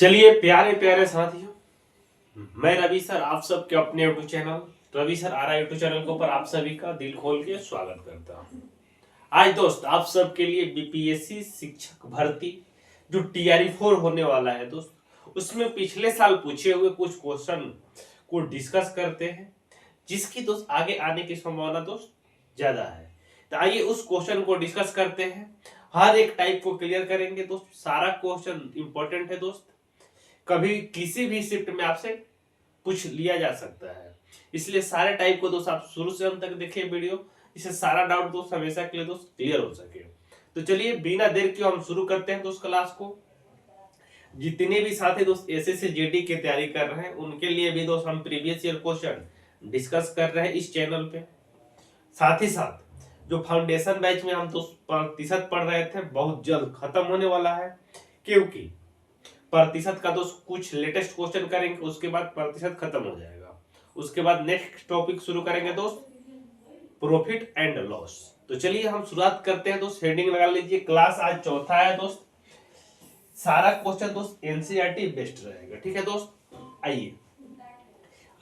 चलिए प्यारे प्यारे साथियों, मैं रवि सर आप सबके अपने यूट्यूब चैनल रवि सर आरा यूट्यूब चैनल के ऊपर आप सभी का दिल खोल के स्वागत करता हूं। आज दोस्त आप सबके लिए बीपीएससी शिक्षक भर्ती जो TRE 4 होने वाला है दोस्त, उसमें पिछले साल पूछे हुए कुछ क्वेश्चन को डिस्कस करते हैं, जिसकी दोस्त आगे आने की संभावना दोस्त ज्यादा है। तो आइए उस क्वेश्चन को डिस्कस करते हैं। हर एक टाइप को क्लियर करेंगे दोस्त। सारा क्वेश्चन इंपॉर्टेंट है दोस्त, कभी किसी भी शिफ्ट में आपसे पूछ लिया जा सकता है, इसलिए सारे टाइप को दोस्त आप शुरू से अंत तक देखिए वीडियो, इससे सारा डाउट दोस्त हमेशा के लिए दोस्त क्लियर हो सके। तो चलिए बिना देर के हम शुरू करते हैं दोस्त क्लास को। जितने भी साथी दोस्त एसएससी जीडी की तैयारी कर रहे हैं उनके लिए भी दोस्त हम प्रीवियस ईयर क्वेश्चन डिस्कस कर रहे हैं इस चैनल पे। साथ ही साथ जो फाउंडेशन बैच में हम दोस्त प्रतिशत पढ़ रहे थे बहुत जल्द खत्म होने वाला है, क्योंकि प्रतिशत का दोस्त कुछ लेटेस्ट क्वेश्चन करेंगे, उसके बाद प्रतिशत खत्म हो जाएगा। उसके बाद नेक्स्ट टॉपिक शुरू करेंगे दोस्त प्रॉफिट एंड लॉस। तो चलिए हम शुरुआत करते हैं दोस्त। हेडिंग लगा लीजिए, क्लास आज चौथा है दोस्त। सारा क्वेश्चन दोस्त एनसीईआरटी बेस्ड रहेगा, ठीक है दोस्त। आइए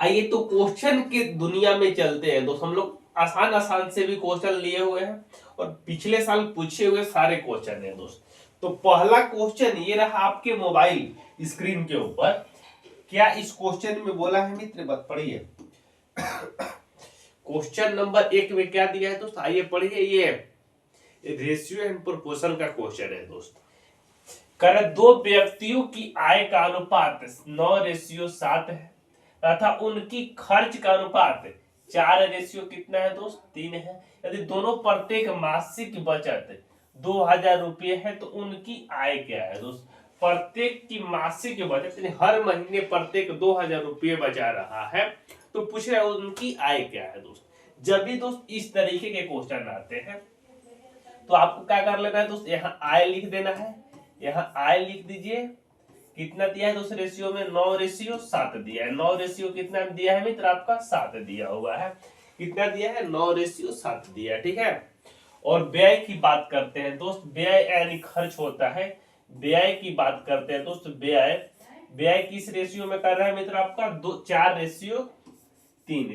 आइए तो क्वेश्चन की दुनिया में चलते हैं दोस्त। हम लोग आसान आसान से भी क्वेश्चन लिए हुए हैं और पिछले साल पूछे हुए सारे क्वेश्चन है दोस्त। तो पहला क्वेश्चन ये रहा आपके मोबाइल स्क्रीन के ऊपर। क्या इस क्वेश्चन में बोला है मित्र, बत पढ़िए। क्वेश्चन नंबर 1 में क्या दिया है दोस्त, आइए पढ़िए। ये रेशियो एंड प्रोपोर्शन का क्वेश्चन है दोस्त। कर दो व्यक्तियों की आय का अनुपात 9:7 है तथा उनकी खर्च का अनुपात 4:, कितना है दोस्त 3 है। यदि दोनों प्रत्येक मासिक बचत 2000 रुपये है तो उनकी आय क्या है दोस्त। प्रत्येक की मासिक बचत यानी हर महीने प्रत्येक 2000 रुपये बचा रहा है, तो पूछ रहा है उनकी आय क्या है दोस्त। जब भी दोस्त इस तरीके के क्वेश्चन आते हैं तो आपको क्या कर लेना है दोस्त, यहाँ आय लिख देना है। यहाँ आय लिख दीजिए, कितना दिया है दोस्त रेशियो में 9:7 दिया है। 9 कितना दिया है मित्र, आपका 7 दिया हुआ है। कितना दिया है 9:7 दिया है, ठीक है। और व्यय की बात करते हैं दोस्त, व्यय यानी खर्च होता है। व्यय की बात करते हैं दोस्त, व्यय व्यय किस रेशियो में कर रहा है मित्र, आपका 4:3।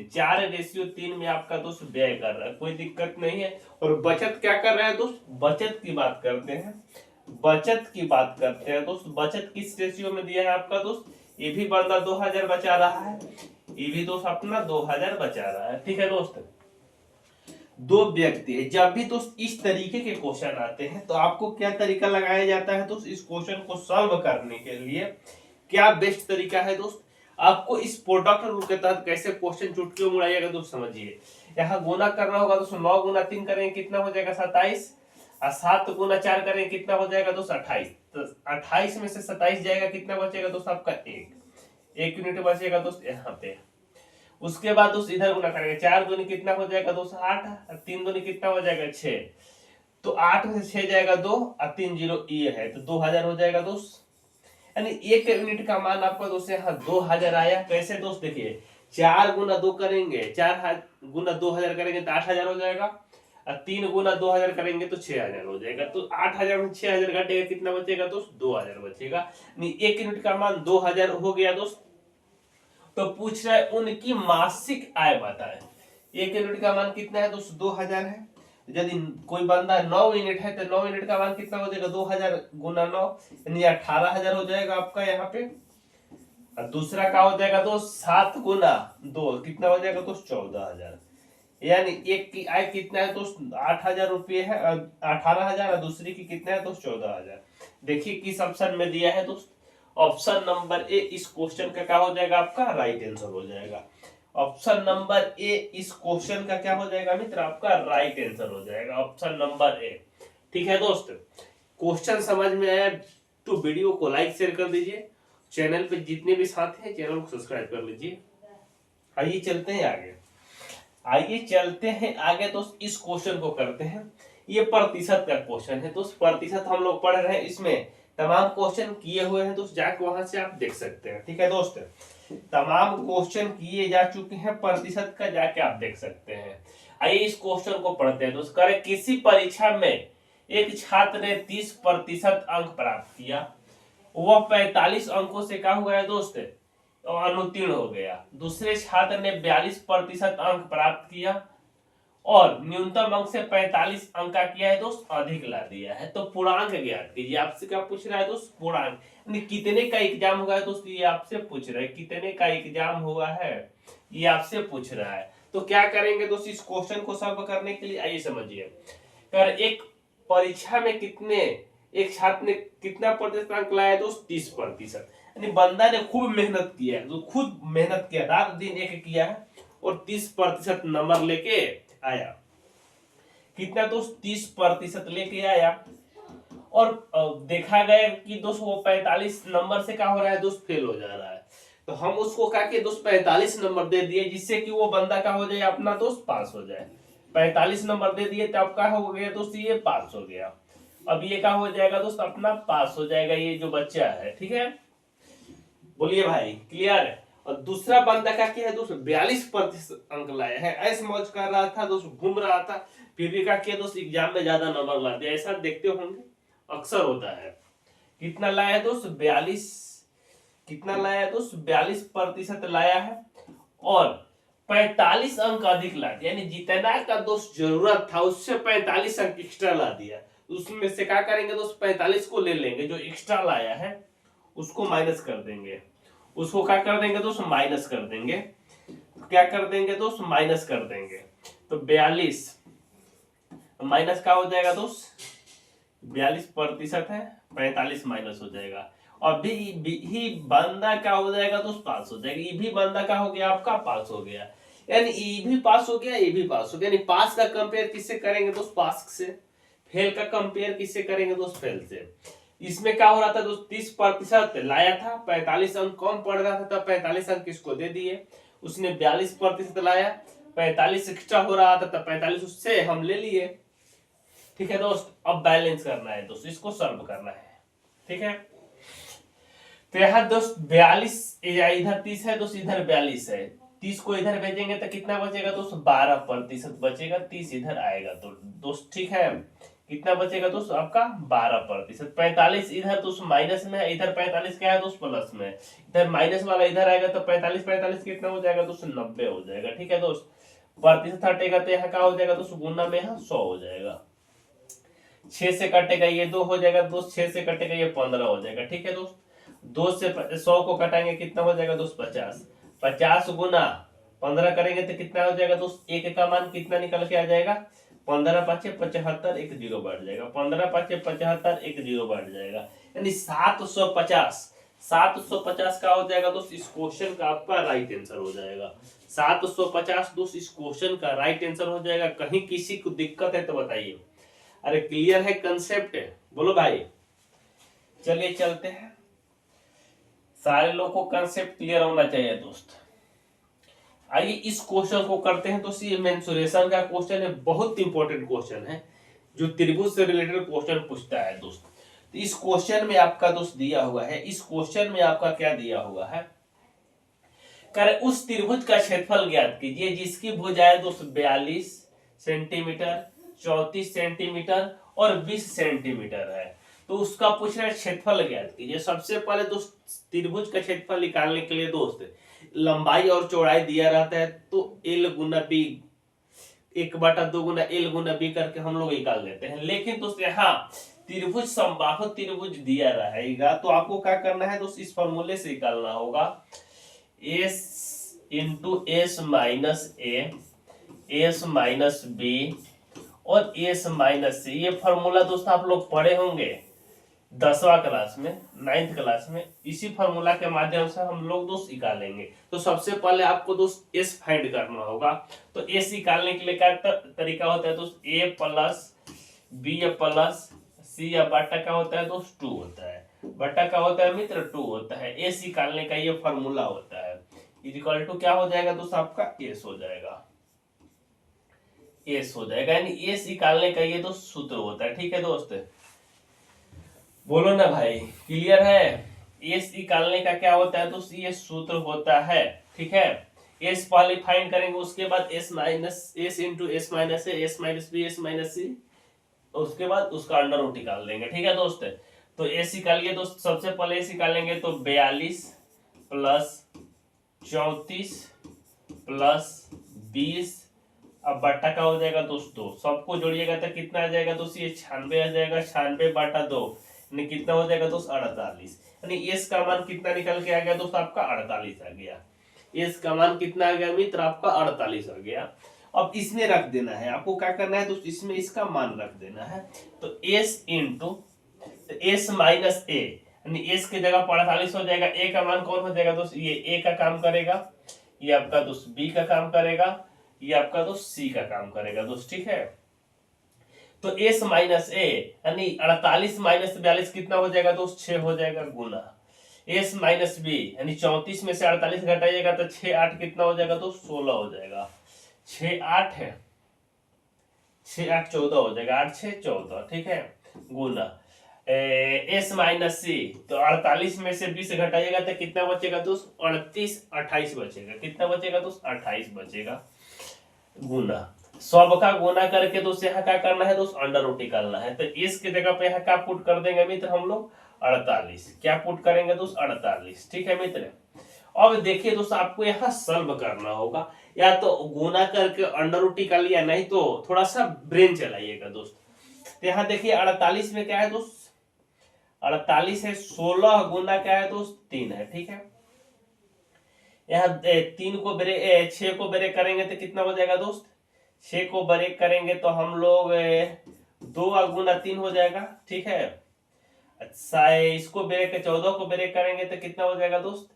4:3 में आपका दोस्त व्यय कर रहा है, कोई दिक्कत नहीं है। और बचत क्या कर रहा है दोस्त, बचत की बात करते हैं। बचत की बात करते हैं दोस्त, बचत किस रेशियो में दिया है आपका दोस्त, ये भी बंदा 2000 बचा रहा है, ये भी दोस्त अपना 2000 बचा रहा है, ठीक है दोस्त। दो व्यक्ति है। जब भी दोस्त इस तरीके के क्वेश्चन आते हैं तो आपको क्या तरीका लगाया जाता है दोस्त, इस क्वेश्चन को सॉल्व करने के लिए क्या बेस्ट तरीका है दोस्त। आपको इस प्रोडक्ट रूल के तहत कैसे क्वेश्चन चुटकियों में उड़ाइएगा दोस्त, समझिए। यहाँ गुना करना होगा दोस्त, 9 गुना 3 करेंगे कितना हो जाएगा 27, और 7 गुना 4 करेंगे कितना हो जाएगा दोस्त 28। तो 28 में से 27 जाएगा, कितना बचेगा दोस्त आपका 1 यूनिट बचेगा दोस्त यहाँ पे। उसके बाद दोस्त इधर गुना करेंगे, 4 दूनी कितना हो जाएगा दोस्त 8, और 3 दूनी कितना हो जाएगा 6। तो 8 में से 6 जाएगा 2 और 3 जीरो ये है, तो 2000 हो जाएगा दोस्त। यानी 1 यूनिट का मान आपका दोस्त यहाँ 2000 आया। कैसे दोस्त, देखिए 4 गुना 2 करेंगे, 4 गुना 2000 करेंगे तो 8000 हो जाएगा, और 3 गुना 2000 करेंगे तो 6000 हो जाएगा। तो 8000 में 6000 घटेगा, कितना बचेगा दोस्त 2000 बचेगा। 1 यूनिट का मान 2000 हो गया दोस्त। तो पूछ रहा है उनकी मासिक आय बताएं। 1 यूनिट का मान कितना है दोस्त 2000 है। यदि कोई बंदा 9 यूनिट है तो 9 यूनिट का मान कितना हो जाएगा 2000 गुना 9 यानी 18000 हो जाएगा आपका यहाँ पे। और दूसरा का हो जाएगा दोस्त 7 गुना 2 कितना हो जाएगा दोस्त 14000। यानी एक की आय कितना है दोस्त 8000 रुपये है, 18000, और दूसरी की कितना है दोस्त 14000। देखिए किस ऑप्शन में दिया है दोस्त, ऑप्शन नंबर ए इस क्वेश्चन का क्या हो जाएगा आपका राइट आंसर हो जाएगा। ऑप्शन नंबर ए इस क्वेश्चन का क्या हो जाएगा मित्र, आपका राइट आंसर हो जाएगा, ऑप्शन नंबर ए, ठीक है दोस्त। क्वेश्चन समझ में आया तो वीडियो को लाइक शेयर कर दीजिए, चैनल पे जितने भी साथी हैं चैनल को सब्सक्राइब कर लीजिए। आइए चलते हैं आगे, आइए चलते हैं आगे दोस्त। इस क्वेश्चन को करते हैं, ये प्रतिशत का क्वेश्चन है दोस्त। प्रतिशत हम लोग पढ़ रहे हैं, इसमें तमाम क्वेश्चन किए हुए हैं दोस्त, जाके वहां से आप देख सकते हैं, ठीक है दोस्त। तमाम क्वेश्चन किए जा चुके हैं प्रतिशत का, जाके आप देख सकते हैं। आइए इस क्वेश्चन को पढ़ते हैं दोस्त। करे किसी परीक्षा में एक छात्र ने 30% अंक प्राप्त किया वह 45 अंकों से क्या हुआ है दोस्त, अनुत्तीर्ण हो गया। दूसरे छात्र ने 42% अंक प्राप्त किया और न्यूनतम अंक से 45 अंक का किया है दोस्त अधिक ला दिया है। तो पूर्णांक ज्ञात कीजिए। आपसे क्या पूछ रहा है दोस्त, पूर्णांक यानी कितने का एग्जाम हुआ है दोस्त, ये आपसे पूछ रहा है। कितने का एग्जाम हुआ है ये आपसे पूछ रहा है। तो क्या करेंगे दोस्त, इस क्वेश्चन को सॉल्व करने के लिए आइए समझिए। अगर एक परीक्षा में कितने एक छात्र ने कितना प्रतिशत अंक लाया दोस्त, 30%। यानी बंदा ने खूब मेहनत किया है, तो खुद मेहनत किया, रात दिन एक किया है और 30% नंबर लेके आया। कितना दोस्त, 30% लेके आया। और देखा गया कि दोस्त वो 45 नंबर से क्या हो रहा है दोस्त, फेल हो जा रहा है। तो हम उसको क्या किए दोस्त, 45 नंबर दे दिए, जिससे कि वो बंदा क्या हो जाए, अपना दोस्त पास हो जाए। 45 नंबर दे दिए तो अब क्या हो गया दोस्त, ये पास हो गया। अब ये क्या हो जाएगा दोस्त, अपना पास हो जाएगा ये जो बच्चा है। ठीक है, बोलिए भाई, क्लियर है। और दूसरा बंदा का क्या है दोस्त, 42% अंक लाया है, ऐस मौज कर रहा था दोस्त, घूम रहा था, फिर भी क्या किया दोस्त, एग्जाम में ज्यादा नंबर ला दिया। ऐसा देखते होंगे, अक्सर होता है। कितना लाया है दोस्त, 42, कितना लाया है दोस्त, 42% लाया है और 45 अंक अधिक ला दिया। यानी जितना का दोस्त जरूरत था उससे 45 अंक एक्स्ट्रा ला दिया। उसमें से क्या करेंगे दोस्त, 45 को ले लेंगे, जो एक्स्ट्रा लाया है उसको माइनस कर देंगे। उसको क्या कर देंगे दोस्त, माइनस कर देंगे। क्या कर देंगे दोस्त, माइनस कर देंगे। तो 42 माइनस क्या हो जाएगा दोस्त, 42% है, 45 माइनस हो जाएगा। और ही बंदा क्या हो जाएगा दोस्त, पास हो जाएगा। ये भी बंदा क्या हो गया, आपका पास हो गया। यानी ये भी पास हो गया, ये भी पास हो गया। यानी पास का कंपेयर किससे करेंगे दोस्त, पास से। फेल का कंपेयर किससे करेंगे दोस्त, फेल से। इसमें क्या हो रहा था दोस्त, 30% लाया था, 45 अंक कौन पड़ रहा था, तब 45 अंक किसको दे दिए। उसने 42% लाया, 45 एक्स्ट्रा हो रहा था, तब 45 उससे हम ले लिए। ठीक है दोस्त, अब बैलेंस करना है दोस्त, इसको सॉल्व करना है। ठीक है, तो यहाँ दोस्त 42 इधर 30 है दोस्त, इधर 42 है। 30 को इधर भेजेंगे तो कितना बचेगा दोस्त, 12% बचेगा। 30 इधर आएगा तो दोस्त, ठीक है, कितना बचेगा दोस्त आपका, 12%। 45 इधर दोस्त माइनस में है, इधर 45 क्या है दोस्त, प्लस में। इधर माइनस वाला इधर आएगा तो 45 45 कितना हो जाएगा दोस्त, 90 हो जाएगा। ठीक है दोस्त, प्रतिशत हटेगा तो यहाँ क्या हो जाएगा दोस्त, गुना में यहाँ 100 हो जाएगा। 6 से कटेगा ये 2 हो जाएगा दोस्त, 6 से कटेगा ये 15 हो जाएगा। ठीक है दोस्त, 2 से 100 को कटाएंगे कितना हो जाएगा दोस्त, 50। 50 गुना 15 करेंगे तो कितना हो जाएगा दोस्त, एक का मान कितना निकल के आ जाएगा, 15 5 75, एक जीरो बढ़ जाएगा। 15 5 75, एक जीरो बढ़ जाएगा। यानी 750। 750 का हो जाएगा दोस्त, इस क्वेश्चन का आपका राइट आंसर हो जाएगा। 750 दोस्त इस क्वेश्चन का राइट आंसर हो जाएगा। कहीं किसी को दिक्कत है तो बताइए। अरे क्लियर है कंसेप्ट, बोलो भाई। चलिए चलते हैं, सारे लोग को कंसेप्ट क्लियर होना चाहिए दोस्त। आइए इस क्वेश्चन को करते हैं। तो ये मेंसुरेशन का क्वेश्चन है, बहुत इंपॉर्टेंट क्वेश्चन है, जो त्रिभुज से रिलेटेड क्वेश्चन पूछता है दोस्त। तो इस क्वेश्चन में आपका दोस्त दिया हुआ है, इस क्वेश्चन में आपका क्या दिया हुआ है, कर उस त्रिभुज का क्षेत्रफल ज्ञात कीजिए जिसकी भुजाएं दोस्त 42 सेंटीमीटर, 34 सेंटीमीटर और 20 सेंटीमीटर है। तो उसका पूछ रहा है क्षेत्रफल ज्ञात कीजिए। सबसे पहले दोस्त त्रिभुज का क्षेत्रफल निकालने के लिए दोस्त लंबाई और चौड़ाई दिया रहता है, तो एल गुना बी, 1/2 गुना एल गुना बी करके हम लोग निकाल लेते हैं। लेकिन दोस्त यहाँ त्रिभुज समबाहु त्रिभुज दिया रहेगा, तो आपको क्या करना है दोस्त, इस फॉर्मूले से निकालना होगा। S into s minus a, s minus B और एस माइनस सी। ये फॉर्मूला दोस्त आप लोग पढ़े होंगे 10वां क्लास में, 9th क्लास में। इसी फॉर्मूला के माध्यम से हम लोग दोस्त निकालेंगे। तो सबसे पहले आपको दोस्त एस फाइंड करना होगा। तो एस निकालने के लिए क्या तरीका होता है दोस्त, ए प्लस बी प्लस सी या बटा क्या होता है दोस्त, 2 होता है। बटा क्या होता है मित्र, 2 होता है। एस निकालने का ये फॉर्मूला होता है। इक्वल टू क्या हो जाएगा दोस्त, आपका एस हो जाएगा, एस हो जाएगा। यानी एस निकालने का ये दोस्त सूत्र होता है। ठीक है दोस्त, बोलो ना भाई, क्लियर है। एस निकालने का क्या होता है दोस्त, ये सूत्र होता है। ठीक है, एस पहले फाइंड करेंगे, उसके बाद s minus s into s minus a, s minus b, s minus c, उसके बाद उसका अंडर रूट निकाल देंगे। ठीक है दोस्त, तो एस निकालिए दोस्त, सबसे पहले एस निकालेंगे तो 42 प्लस 34 प्लस 20, अब बट्टा का हो जाएगा दोस्त 2, सबको जोड़िएगा तो कितना आ जाएगा दोस्त, ये 96 आ जाएगा, 96 बटा 2 यानी कितना हो जाएगा दोस्त 48, यानी एस का मान कितना निकल के आ गया दोस्त आपका 48 आ गया। एस का मान कितना आ गया मित्र आपका 48 आ गया। अब इसमें रख देना है आपको, क्या करना है दोस्त, इसमें इसका मान रख देना है। तो एस इंटू एस माइनस ए, यानी एस की जगह 48 हो जाएगा, ए का मान कौन हो जाएगा दोस्त, ये ए का काम करेगा, ये आपका दोस्त बी का काम करेगा, ये आपका दोस्त सी का काम करेगा दोस्त, ठीक है। तो एस माइनस ए यानी 48 माइनस 42 कितना हो जाएगा दोस्त 6 हो जाएगा गुना, एस माइनस बी यानी 34 में से 48 घटाइएगा तो 6 8 कितना हो जाएगा दोस्त 16 हो जाएगा, 6 8 है, 6 8 14 हो जाएगा, 8 6 14, ठीक है, गुना एस माइनस सी, तो 48 में से 20 घटाइएगा तो कितना बचेगा दोस्त 38 28 बचेगा, कितना बचेगा दोस्त 28 बचेगा, गुना सब का गुना करके दोस्त यहाँ क्या करना है दोस्त अंडर रूट निकालना है। तो इस की जगह पे यहाँ क्या पुट कर देंगे मित्र हम लोग 48, क्या पुट करेंगे दोस्त 48, ठीक है मित्र। अब देखिए दोस्त आपको यहाँ सॉल्व करना होगा, या तो गुना करके अंडर रूट निकाल लिया, नहीं तो थोड़ा सा ब्रेन चलाइएगा दोस्त। तो यहाँ देखिए 48 में क्या है दोस्त 48 है, 16 गुना क्या है दोस्त 3 है, ठीक है। यहाँ 3 को ब्रेक 6 को ब्रेक करेंगे तो कितना हो जाएगा दोस्त, 6 को ब्रेक करेंगे तो हम लोग 2 गुना 3 हो जाएगा, ठीक है। अच्छा इसको ब्रेक 14 को ब्रेक करेंगे तो कितना हो जाएगा दोस्त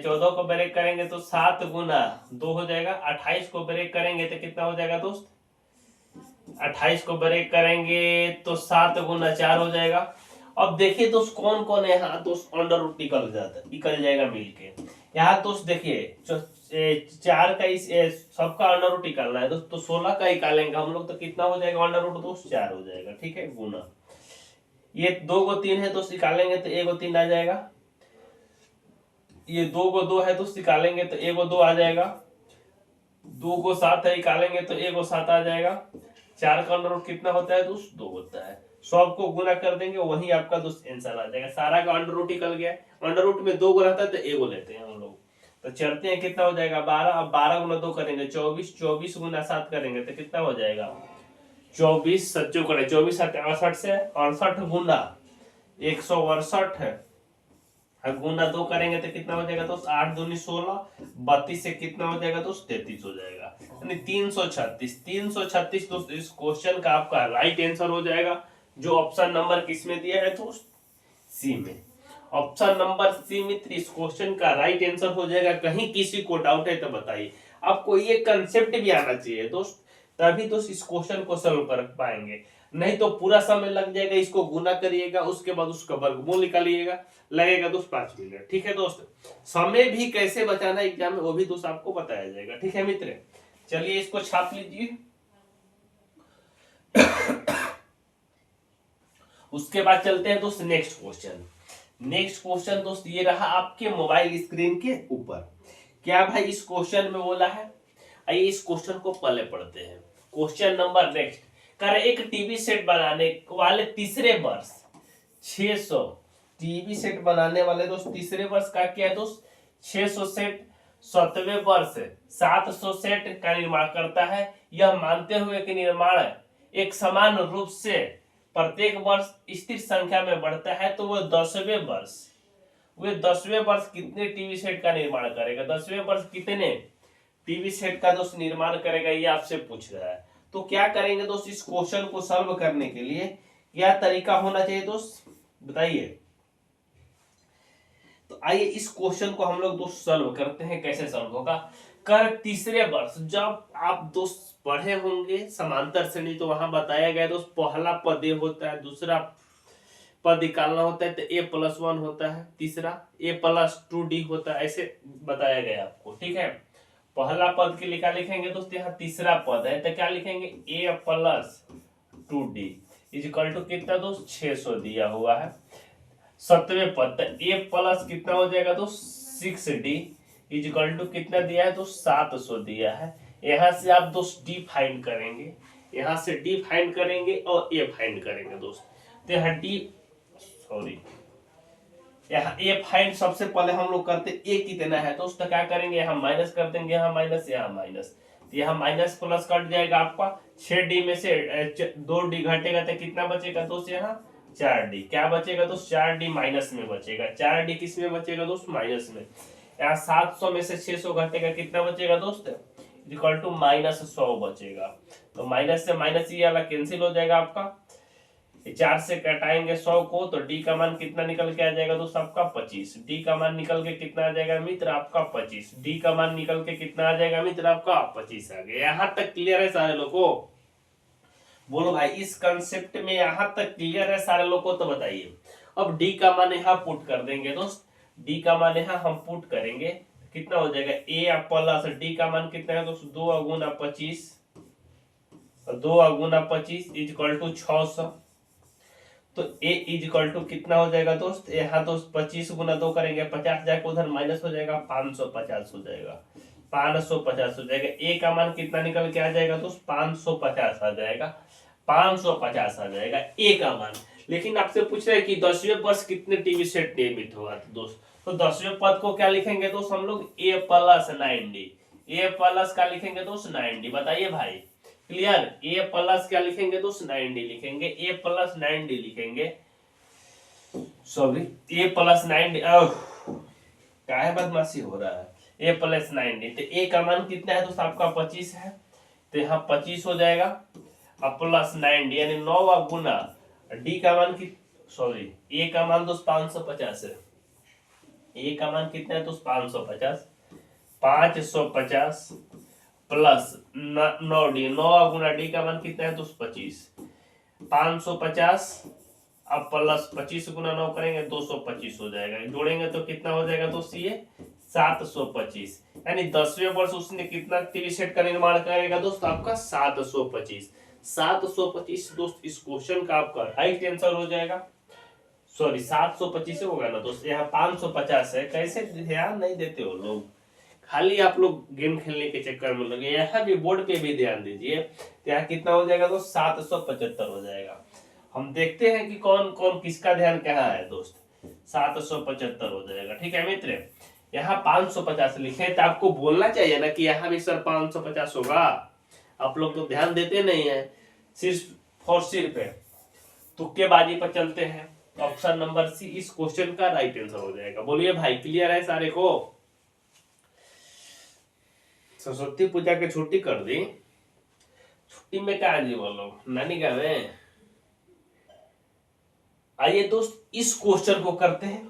14 को ब्रेक करेंगे तो 7 गुना 2 हो जाएगा, 28 को ब्रेक करेंगे तो कितना हो जाएगा दोस्त 28 को ब्रेक करेंगे तो 7 गुना 4 हो जाएगा। अब देखिए दोस्त कौन कौन है यहाँ दोस्त अंडर रूट निकल जाएगा मिलके। यहाँ दोस्त देखिए 4 का इस सबका अंडर रूट निकालना है दोस्त, तो 16 का निकालेंगे हम लोग तो कितना हो जाएगा अंडर रूट दोस्त 4 हो जाएगा, ठीक है, गुना ये 2 को 3 है दोस्त निकालेंगे तो 1 को 3 आ जाएगा, ये 2 को 2 है दोस्त निकालेंगे तो 1 को 2 आ जाएगा, 2 को 7 है निकालेंगे तो 1 को 7 आ जाएगा, 4 का अंडर रूट कितना होता है दोस्त 2 होता है, सबको गुना कर देंगे वही आपका दोस्त आंसर आ जाएगा। सारा का अंडर रूट निकल गया, अंडर रूट में 2 गुना रहता है तो 1 को लेते हैं हम लोग, तो चढ़ते हैं कितना हो जाएगा 12, अब 12 गुना 2 करेंगे 24, 24 गुना 7 करेंगे तो कितना हो जाएगा 24 सच्चो करे 24 68 से 68 गुना 168 है, गुना 2 करेंगे तो कितना हो जाएगा दोस्त 8 दूनी 16, 32 से कितना हो जाएगा दोस्त 33 हो जाएगा, यानी 336 दोस्त इस क्वेश्चन का आपका राइट आंसर हो जाएगा, जो ऑप्शन नंबर किसमें दिया है दोस्त सी में, ऑप्शन नंबर सी मित्र इस क्वेश्चन का राइट आंसर हो जाएगा। कहीं किसी को डाउट है तो बताइए, आपको ये कंसेप्ट भी आना चाहिए दोस्त, तभी दोस्त इस क्वेश्चन को सॉल्व कर पाएंगे, नहीं तो पूरा समय लग जाएगा, इसको गुना करिएगा उसके बाद उसका वर्गमूल निकालिएगा, लगेगा दोस्त 5 मिनट, ठीक है दोस्त। समय भी कैसे बचाना एग्जाम में वो भी दोस्त आपको बताया जाएगा, ठीक है मित्र। चलिए इसको छाप लीजिए। उसके बाद चलते हैं दोस्त नेक्स्ट क्वेश्चन। नेक्स्ट क्वेश्चन दोस्त ये रहा आपके मोबाइल स्क्रीन के ऊपर, क्या भाई इस क्वेश्चन में बोला है, आइए इस क्वेश्चन को पहले पढ़ते हैं। क्वेश्चन नंबर नेक्स्ट कर एक टीवी सेट बनाने वाले तीसरे वर्ष 600 टीवी सेट बनाने वाले दोस्त तीसरे वर्ष का क्या है दोस्त 600 सेट 7वें वर्ष 700 सेट का निर्माण करता है, यह मानते हुए कि निर्माण एक समान रूप से प्रत्येक वर्ष स्थिर संख्या में बढ़ता है, तो वह 10वें वर्ष कितने टीवी सेट का निर्माण करेगा, 10वें वर्ष कितने टीवी सेट का दोस्त निर्माण करेगा, ये आपसे पूछ रहा है। तो क्या करेंगे दोस्त इस क्वेश्चन को सॉल्व करने के लिए क्या तरीका होना चाहिए दोस्त बताइए। तो आइए इस क्वेश्चन को हम लोग दोस्त सॉल्व करते हैं, कैसे सॉल्व होगा। कर तीसरे वर्ष जब आप दोस्त पढ़े होंगे समांतर श्रेणी, तो वहां बताया गया दोस्त पहला पद ए होता है, दूसरा पद निकालना होता है तो a+1 होता है, तीसरा a+2d होता है, ऐसे बताया गया आपको, ठीक है। पहला पद के लिए क्या लिखेंगे दोस्त, यहाँ तीसरा पद है तो क्या लिखेंगे a+2d इक्वल टू कितना दोस्त 600 दिया हुआ है। 7वें पद a+ कितना हो जाएगा दोस्त 6d इक्वल टू कितना दिया है दोस्त 700 दिया है। यहाँ से आप दोस्त d फाइंड करेंगे, यहाँ से d फाइंड करेंगे और a फाइंड करेंगे दोस्त, तो यहाँ d सॉरी, यहाँ ए फाइंड सबसे पहले हम लोग करते ए कितना है दोस्त, क्या करेंगे यहाँ माइनस कर देंगे, यहाँ माइनस यहाँ माइनस, तो यहाँ माइनस प्लस कट जाएगा आपका 6d में से 2d घटेगा तो कितना बचेगा दोस्त, यहाँ 4d क्या बचेगा दोस्त, 4d माइनस में बचेगा, 4d किस में बचेगा दोस्त, माइनस में। यहाँ 700 में से 600 घटेगा कितना बचेगा दोस्त, इक्वल टू -100 बचेगा। तो माइनस से माइनस ये वाला कैंसिल हो जाएगा आपका, 4 से कटाएंगे 100 को तो डी का मान कितना निकल के आ जाएगा दोस्त आपका 25, डी का मान निकल के कितना आ जाएगा मित्र आपका 25, डी का मान निकल के कितना आ जाएगा मित्र आपका 25 आ गया। यहाँ तक क्लियर है सारे लोगों, बोलो भाई इस कंसेप्ट में यहाँ तक क्लियर है सारे लोगों, तो बताइए। अब डी का मान यहाँ पुट कर देंगे दोस्त, डी का मान यहाँ हम पुट करेंगे कितना हो जाएगा, ए प्लस डी का मान कितना है दोस्त 2 गुना 25, 2 गुना 25 इक्वल टू 600, तो a इज इक्वल टू कितना हो जाएगा दोस्त, यहाँ दोस्त 25 गुना 2 करेंगे 50 जाएगा उधर माइनस हो जाएगा 550 हो जाएगा, 550 हो जाएगा। a का मान कितना निकल के आ जाएगा दोस्त 550 आ जाएगा, 550 आ जाएगा a का मान। लेकिन आपसे पूछ रहे हैं कि 10वें वर्ष कितने टीवी सेट नियमित हुआ था दोस्त, तो 10वें पद को क्या लिखेंगे दोस्त हम लोग a plus 9d, a plus क्या लिखेंगे दोस्त 9d, बताइए भाई क्लियर। a प्लस क्या लिखेंगे दोस्त 9d लिखेंगे, a प्लस 9d लिखेंगे, सॉरी a प्लस 9d, क्या है बदमाशी हो रहा है, a प्लस 9d, तो a का मान कितना है दोस्त आपका 25 है, तो यहाँ 25 हो जाएगा अब प्लस 9d यानी 9 गुना d का मान की, सॉरी a का मान दोस्त 550 है, a का मान कितना है दोस्त 550, 550 प्लस 9d, 9 गुना डी का मान कितना है दोस्त 25, 550 अब प्लस 25 गुना 9 करेंगे 225 हो जाएगा, जोड़ेंगे तो कितना हो जाएगा दोस्त ये 725, यानी 10वें वर्ष उसने कितना टीवी सेट का निर्माण करेगा दोस्त आपका 725, 725 दोस्त इस क्वेश्चन का आपका राइट आंसर हो जाएगा, सॉरी 725 होगा ना दोस्त, यहाँ 550 है, कैसे ध्यान नहीं देते हो लोग, खाली आप लोग गेम खेलने के चक्कर में लगे। यहाँ भी बोर्ड पे भी ध्यान दीजिए, तो यहाँ कितना हो जाएगा दोस्त 775 हो जाएगा। हम देखते हैं कि कौन कौन किसका ध्यान कहाँ है दोस्त, 775 हो जाएगा, ठीक है मित्र। यहाँ 550 लिखे तो आपको बोलना चाहिए ना कि यहाँ भी सर 550 होगा, आप लोग तो ध्यान देते नहीं है, सिर्फ और सिर्फ है तुक्केबाजी पर चलते हैं। ऑप्शन नंबर सी इस क्वेश्चन का राइट आंसर हो जाएगा। बोलिए भाई क्लियर है सारे को। सरस्वती पूजा की छुट्टी कर दी, छुट्टी में कहा जी बोलो नानी गाँव में। आइए दोस्त इस क्वेश्चन को करते हैं,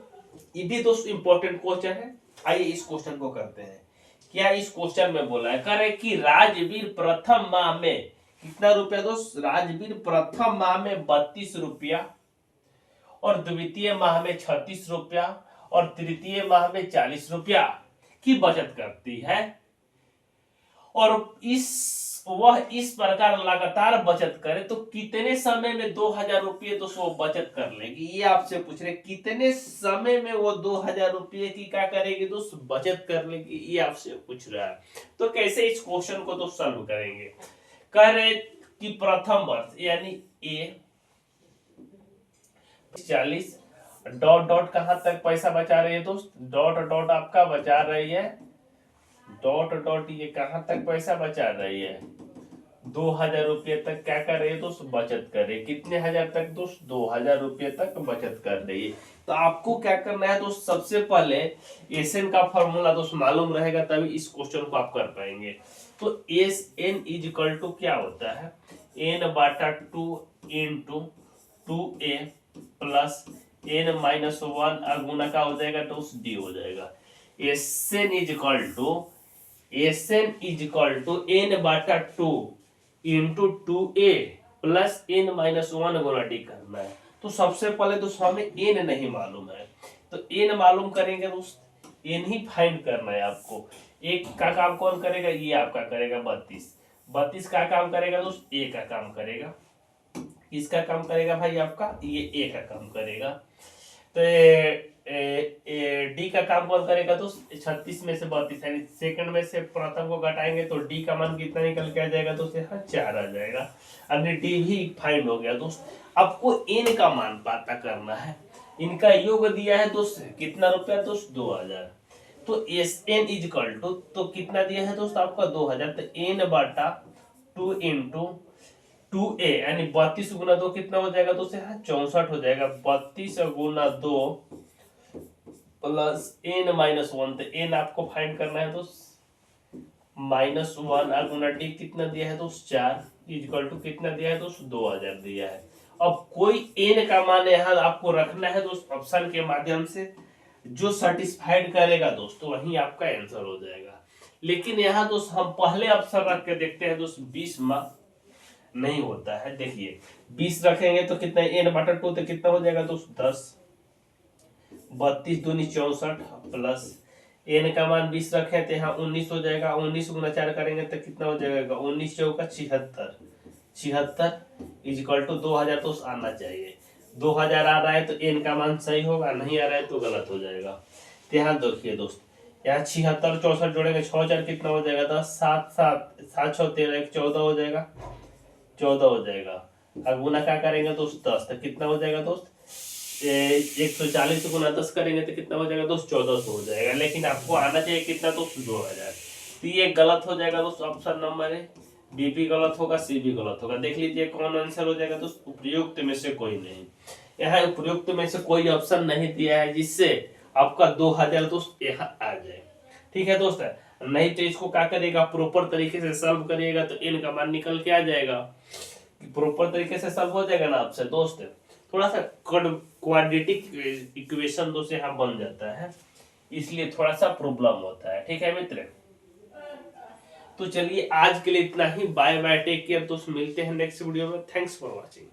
ये भी दोस्त इंपॉर्टेंट क्वेश्चन है। आइए इस क्वेश्चन को करते हैं। क्या इस क्वेश्चन में बोला है, करे कि राजवीर प्रथम माह में कितना रुपया दोस्त, राजवीर प्रथम माह में 32 रुपया और द्वितीय माह में 36 रुपया और तृतीय माह में 40 रुपया की बचत करती है और वह इस प्रकार लगातार बचत करे तो कितने समय में 2000 रुपये तो वो बचत कर लेगी। ये आपसे पूछ रहे कितने समय में वो 2000 रुपये की क्या करेगी दोस्त, बचत कर लेगी, ये आपसे पूछ रहा है। तो कैसे इस क्वेश्चन को तो सॉल्व करेंगे। कह रहे कि प्रथम वर्ष यानी ए 40 डॉट डॉट कहां तक पैसा बचा रही है दोस्त, डॉट डॉट आपका बचा रही है, डॉट डॉट ये कहां तक पैसा बचा रही है, 2000 रुपये तक क्या कर रही है दोस्त, बचत कर रही है। कितने हजार तक दोस्त, 2000 रुपये तक बचत कर रही है। तो आपको क्या करना है दोस्त, सबसे पहले एसएन का फॉर्मूला दोस्त मालूम रहेगा तभी इस क्वेश्चन को आप कर पाएंगे। तो S N is equal to क्या होता है, एन बाटा 2 into 2a plus N minus 1 गुना का हो जाएगा दोस्त डी हो जाएगा। S N is equal to N बाटा 2 into 2a plus N minus 1 गुना डी करना है। तो सबसे पहले दोस्त हमें एन नहीं मालूम है, तो एन मालूम करेंगे दोस्त, एन ही फाइंड करना है आपको। एक का काम कौन करेगा, ये आपका करेगा 32 का काम करेगा दोस्त, ए का काम करेगा, किसका काम करेगा भाई आपका, ये ए का काम करेगा। तो डी का काम कौन करेगा दोस्त, 36 में से 32 यानी सेकंड में से प्रथम को घटाएंगे तो डी का मान कितना निकल के आ जाएगा दोस्त, यहाँ 4 आ जाएगा। अब डी भी फाइंड हो गया दोस्त। आपको एन का मान पता करना है, इनका योग दिया है दोस्त कितना रुपया दोस्त 2000। तो एस एन इजकल टू तो कितना दिया है दोस्त आपका 2000, तो एन बटा 2 इंटू 2a यानी 32 गुना 2 कितना हो जाएगा दोस्त यहाँ 64 हो जाएगा। 32 गुना 2 प्लस एन माइनस 1, तो एन आपको फाइंड करना है दोस्त -1 गुना डी कितना दिया है दोस्त 4 इजकल टू कितना दिया है दोस्त 2000 दिया है। अब कोई एन का मान यहाँ आपको रखना है दोस्त ऑप्शन के माध्यम से, जो सेटिस्फाइड करेगा दोस्त तो वही आपका आंसर हो जाएगा। लेकिन यहाँ दोस्त हम पहले ऑप्शन रख के देखते हैं दोस्त 20 नहीं होता है। देखिए 20 रखेंगे तो कितना एन बटा 2 तो कितना हो जाएगा दोस्त 10, 32 दूनी 64 प्लस एन का मान 20 रखे तो यहाँ 19 हो जाएगा। 19 गुना 4 करेंगे तो कितना हो जाएगा 19 चौका 76, 76 इजकल टू 2000 तो आना चाहिए। 2000 आ रहा है तो एन का मान सही होगा, नहीं आ रहा है तो गलत हो जाएगा। तो यहाँ देखिए दोस्त यहाँ 76 64 जोड़ेंगे 6000 कितना हो जाएगा 10, 7 7 7 6 13 14 हो जाएगा, 14 हो जाएगा। अब गुना क्या करेंगे दोस्त 10 तो कितना हो जाएगा दोस्त 140 गुना 10 करेंगे तो कितना हो जाएगा दोस्त 1400 हो जाएगा। लेकिन आपको आना चाहिए कितना दोस्त 2000। तो ये गलत हो जाएगा दोस्त ऑप्शन नंबर है, बी भी गलत होगा सी भी गलत होगा। देख लीजिए कौन आंसर हो जाएगा दोस्त उपयुक्त में से कोई नहीं। यहाँ उपयुक्त में से कोई ऑप्शन नहीं दिया है जिससे आपका 2000 दोस्त यहाँ आ जाए। ठीक है दोस्त, नहीं तो इसको क्या करेगा प्रॉपर तरीके से सॉल्व करिएगा तो एन का मान निकल के आ जाएगा। प्रॉपर तरीके से सॉल्व हो जाएगा ना आपसे दोस्त, थोड़ा सा क्वाड्रेटिक इक्वेशन दोस्त यहाँ बन जाता है, इसलिए थोड़ा सा प्रॉब्लम होता है। ठीक है मित्र, तो चलिए आज के लिए इतना ही। बाय बाय, टेक केयर दोस्त, मिलते हैं नेक्स्ट वीडियो में। Thanks for watching.